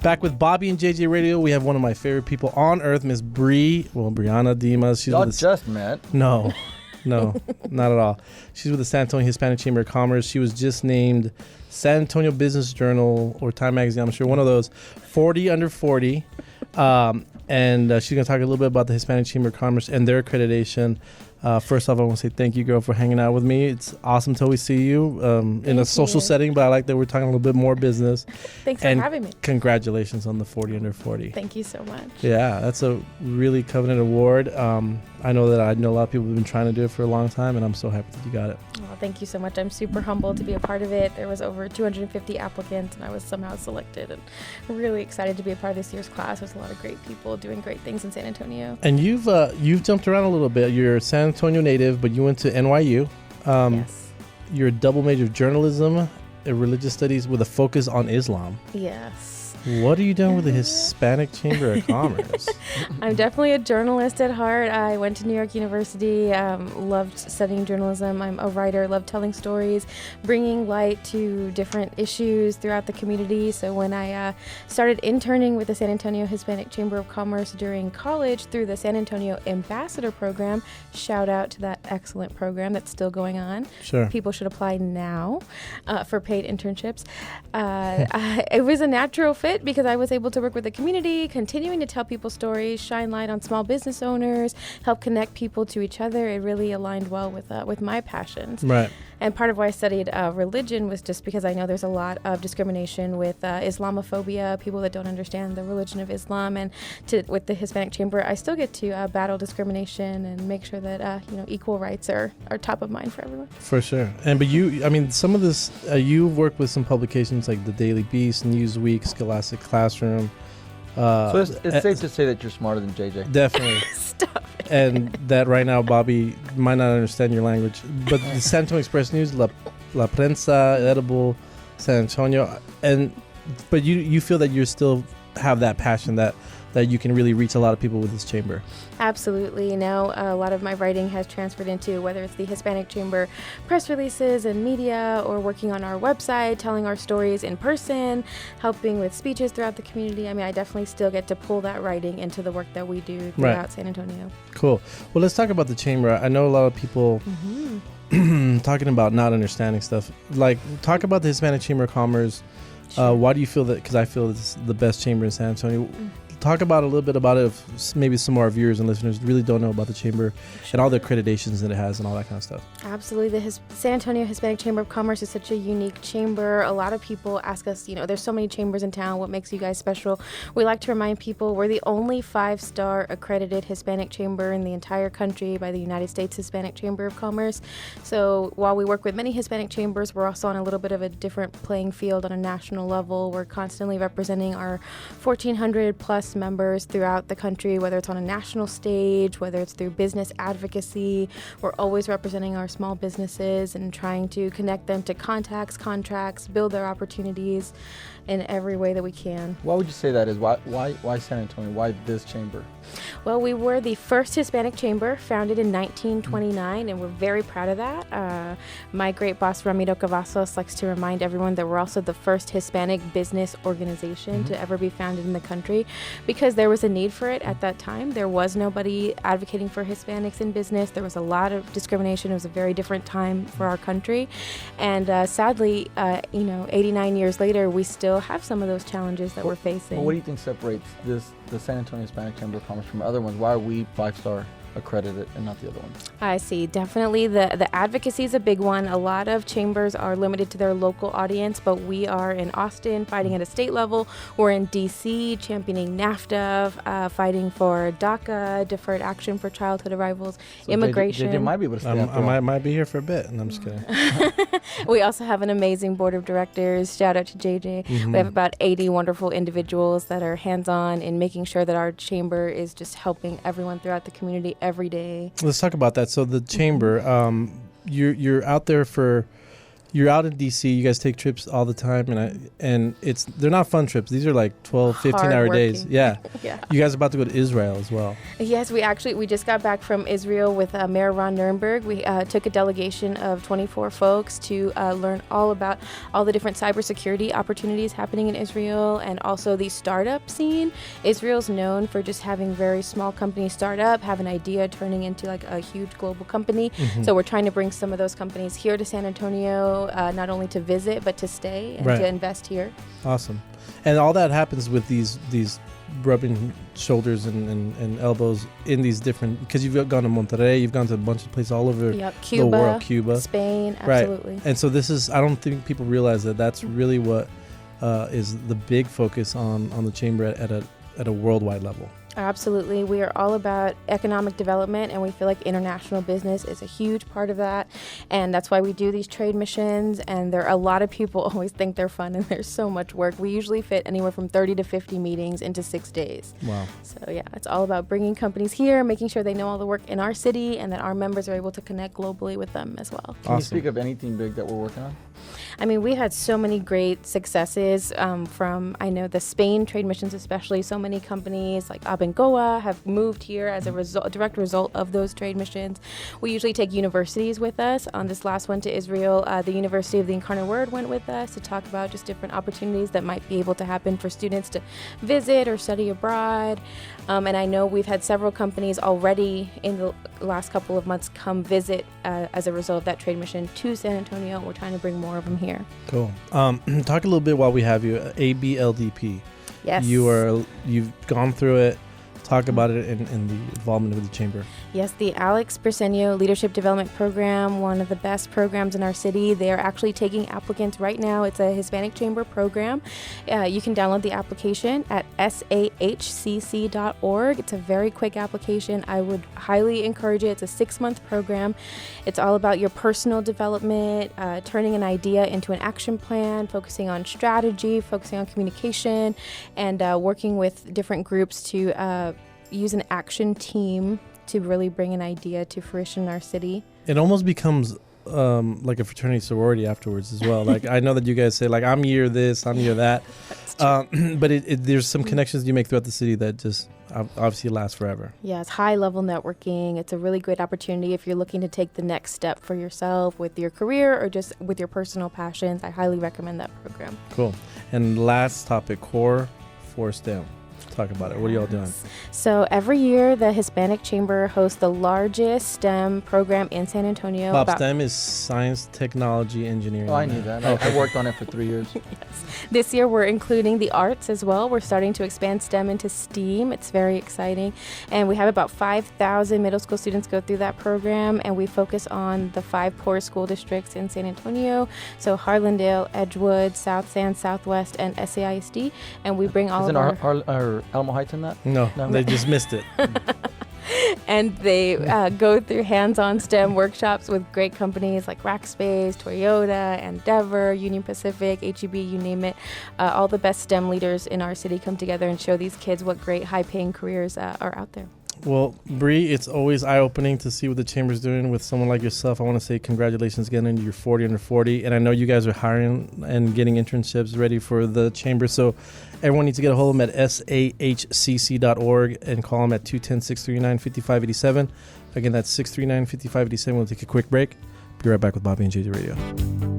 Back with Bobby and JJ Radio. We have one of my favorite people on earth, Miss Brianna Dimas. She's Y'all just met. No, not at all. She's with the San Antonio Hispanic Chamber of Commerce. She was just named San Antonio Business Journal or Time Magazine, I'm sure, one of those, 40 under 40. And she's going to talk a little bit about the Hispanic Chamber of Commerce and their accreditation. First off, I want to say thank you, girl, for hanging out with me. It's awesome to always see you in a social setting, but I like that we're talking a little bit more business. Thanks for having me. Congratulations on the 40 under 40. Thank you so much. Yeah, that's a really coveted award. I know a lot of people have been trying to do it for a long time, and I'm so happy that you got it. Well, thank you so much. I'm super humbled to be a part of it. There was over 250 applicants, and I was somehow selected, and I'm really excited to be a part of this year's class. There's a lot of great people doing great things in San Antonio. And you've jumped around a little bit. You're a San Antonio native, but you went to NYU. Yes. You're a double major of journalism and religious studies with a focus on Islam. Yes. What are you doing with the Hispanic Chamber of Commerce? I'm definitely a journalist at heart. I went to New York University, loved studying journalism. I'm a writer, love telling stories, bringing light to different issues throughout the community. So when I started interning with the San Antonio Hispanic Chamber of Commerce during college through the San Antonio Ambassador Program, shout out to that excellent program that's still going on. Sure. People should apply now for paid internships. It was a natural fit because I was able to work with the community, continuing to tell people stories, shine light on small business owners, help connect people to each other. It really aligned well with my passions. Right. And part of why I studied religion was just because I know there's a lot of discrimination with Islamophobia, people that don't understand the religion of Islam. And with the Hispanic Chamber, I still get to battle discrimination and make sure that equal rights are top of mind for everyone. For sure. Some of this, you work with some publications like the Daily Beast, Newsweek, Scholastic Classroom. So it's safe to say that you're smarter than JJ. Definitely. Stop it. And that right now Bobby might not understand your language, but the San Antonio Express News, La Prensa, Edible, San Antonio, but you feel that you still have that passion that you can really reach a lot of people with this chamber. Absolutely. Now, a lot of my writing has transferred into whether it's the Hispanic Chamber press releases and media or working on our website, telling our stories in person, helping with speeches throughout the community. I definitely still get to pull that writing into the work that we do throughout San Antonio. Cool. Well, let's talk about the chamber. I know a lot of people talking about not understanding stuff. Like, talk about the Hispanic Chamber of Commerce. Sure. Why do you feel that? Because I feel it's the best chamber in San Antonio. Talk about a little bit about it if maybe some of our viewers and listeners really don't know about the chamber and all the accreditations that it has and all that kind of stuff. Absolutely. The San Antonio Hispanic Chamber of Commerce is such a unique chamber. A lot of people ask us, there's so many chambers in town. What makes you guys special? We like to remind people we're the only 5-star accredited Hispanic chamber in the entire country by the United States Hispanic Chamber of Commerce. So while we work with many Hispanic chambers, we're also on a little bit of a different playing field on a national level. We're constantly representing our 1,400 plus members throughout the country, whether it's on a national stage, whether it's through business advocacy. We're always representing our small businesses and trying to connect them to contacts, contracts, build their opportunities in every way that we can. Why would you say that is? Why San Antonio? Why this chamber? Well, we were the first Hispanic chamber founded in 1929, and we're very proud of that. My great boss, Ramiro Cavazos, likes to remind everyone that we're also the first Hispanic business organization to ever be founded in the country because there was a need for it at that time. There was nobody advocating for Hispanics in business. There was a lot of discrimination. It was a very different time for our country. And sadly, 89 years later, we still have some of those challenges that we're facing. Well, what do you think separates the San Antonio Hispanic Chamber of Commerce from other ones? Why are we 5-star accredited and not the other ones? I see. Definitely the advocacy is a big one. A lot of chambers are limited to their local audience, but we are in Austin fighting at a state level. We're in DC championing NAFTA, fighting for DACA, deferred action for childhood arrivals, immigration. JJ might be able to stay I might be here for a bit, and I'm just kidding. We also have an amazing board of directors. Shout out to JJ. We have about 80 wonderful individuals that are hands-on in making sure that our chamber is just helping everyone throughout the community every day. Let's talk about that. So the chamber, you're out there for you're out in DC. You guys take trips all the time, and they're not fun trips. These are like 12, 15-hour days. Yeah. Yeah. You guys are about to go to Israel as well. Yes, we just got back from Israel with Mayor Ron Nirenberg. We took a delegation of 24 folks to learn all about all the different cybersecurity opportunities happening in Israel, and also the startup scene. Israel's known for just having very small companies start up, have an idea, turning into like a huge global company. Mm-hmm. So we're trying to bring some of those companies here to San Antonio, not only to visit but to stay and to invest here. Awesome. And all that happens with these rubbing shoulders and elbows in these different, because you've gone to Monterrey, you've gone to a bunch of places all over the world, Cuba, Spain, absolutely. Right. And so this is, I don't think people realize that's really what is the big focus on the chamber at a worldwide level. Absolutely. We are all about economic development, and we feel like international business is a huge part of that. And that's why we do these trade missions. And there are a lot of people always think they're fun, and there's so much work. We usually fit anywhere from 30 to 50 meetings into 6 days. Wow. So yeah, it's all about bringing companies here, making sure they know all the work in our city, and that our members are able to connect globally with them as well. Can you speak of anything big that we're working on? I mean, we had so many great successes from, I know, the Spain trade missions, especially. So many companies like Abengoa have moved here as a direct result of those trade missions. We usually take universities with us. On this last one to Israel, the University of the Incarnate Word went with us to talk about just different opportunities that might be able to happen for students to visit or study abroad. And I know we've had several companies already in the last couple of months come visit as a result of that trade mission to San Antonio. We're trying to bring more of them here. Cool. Talk a little bit while we have you. ABLDP. Yes. You've gone through it. Talk about it in the involvement with the chamber. Yes, the Alex Briseño Leadership Development Program, one of the best programs in our city. They are actually taking applicants right now. It's a Hispanic Chamber program. You can download the application at SAHCC.org. It's a very quick application. I would highly encourage it. It's a 6-month program. It's all about your personal development, turning an idea into an action plan, focusing on strategy, focusing on communication, and working with different groups to use an action team to really bring an idea to fruition in our city. It almost becomes like a fraternity sorority afterwards as well. Like I know that you guys say like I'm year this, I'm year that, but there's some connections you make throughout the city that just obviously last forever. Yeah, it's high level networking. It's a really great opportunity if you're looking to take the next step for yourself with your career or just with your personal passions. I highly recommend that program. Cool. And last topic, Core for STEM. Talk about it. What are y'all doing? So every year, the Hispanic Chamber hosts the largest STEM program in San Antonio. Bob, STEM is science, technology, engineering. Oh, I knew that. I worked on it for 3 years. Yes. This year, we're including the arts as well. We're starting to expand STEM into STEAM. It's very exciting. And we have about 5,000 middle school students go through that program. And we focus on the 5 poorest school districts in San Antonio. So Harlandale, Edgewood, South San, Southwest, and SAISD. And we bring all of our Alamo Heights in that? No, they just missed it. And they go through hands-on STEM workshops with great companies like Rackspace, Toyota, Endeavor, Union Pacific, HEB, you name it. All the best STEM leaders in our city come together and show these kids what great high-paying careers are out there. Well, Bree, it's always eye-opening to see what the Chamber's doing with someone like yourself. I want to say congratulations again on your 40 under 40. And I know you guys are hiring and getting internships ready for the Chamber. So everyone needs to get a hold of them at sahcc.org and call them at 210-639-5587. Again, that's 639-5587. We'll take a quick break. Be right back with Bobby and JJ Radio.